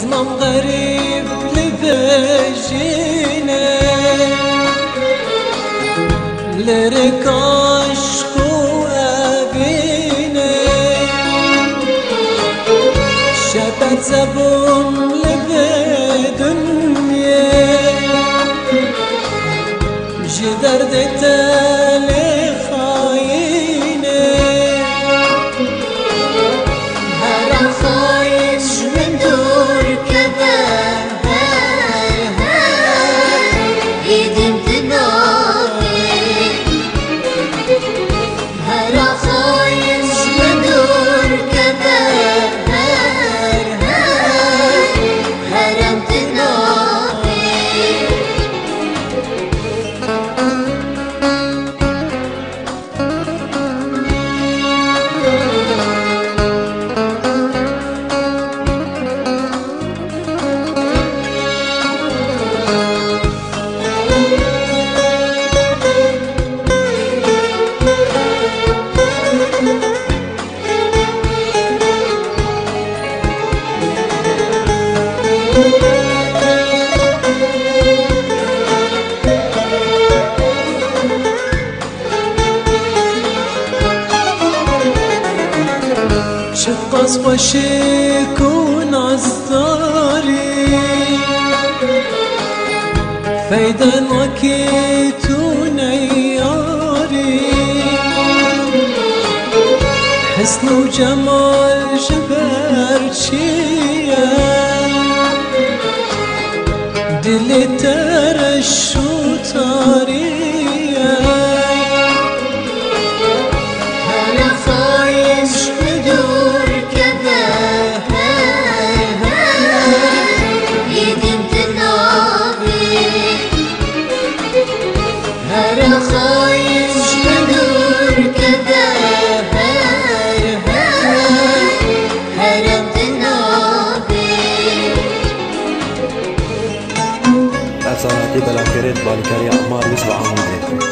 زمام غريب لبجيني لرك عشق وأبيني شبت زبون لبدنيا جدر دتالي خايني هرا خايش من دور كذا يديم تناقي هرا خايش من دور كذا هرم تناقي شقص وشيك ونصداري فايدا وكيت ونياري حسن وجمال جبرشيا دلي ترش وطاريا هلا خايش بدور كذا يديم تناقي هلا خايش بدور كذا هرم تناقي افساناتی بلافرید بالکاری اعمار ویس و عموده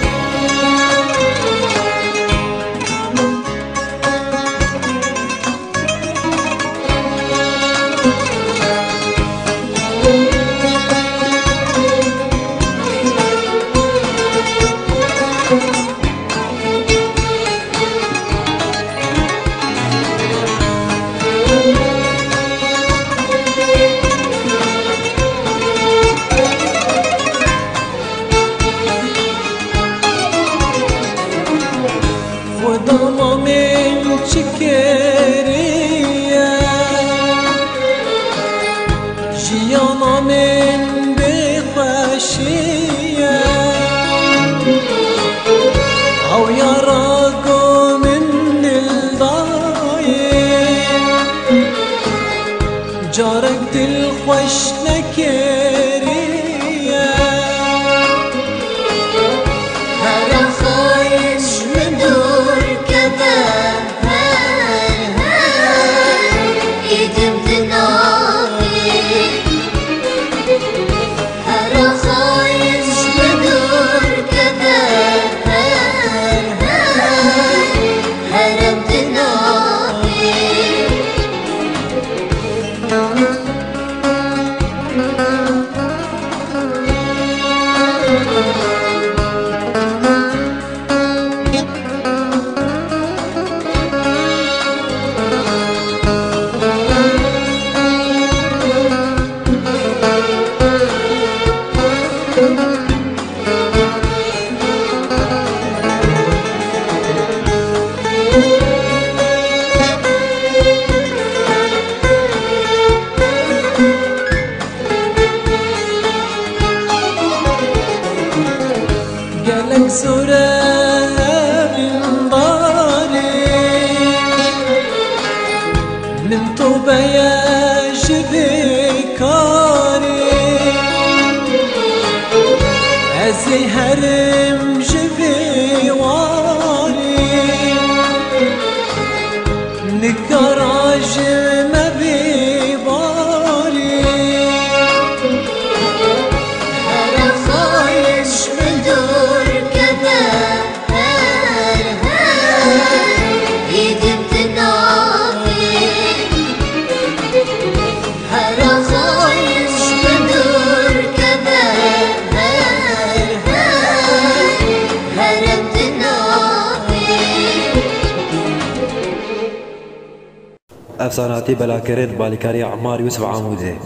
ودما من چکریه جیانا من بخوشیه او یاراگو من دلدایه جارک دل خوش نکریه هلا خايش من دور كذا يديم تناقي هلا خايش من دور كذا هرم تناقي قالك زورة من داري من طوبة يا جبكاري أزي هرم جبواري نكراج ما بيباري هلا خايش من دور كذا يديم تناقي هلا خايش افساناتی بلاکرین بالیکاری عمار یوسف عموده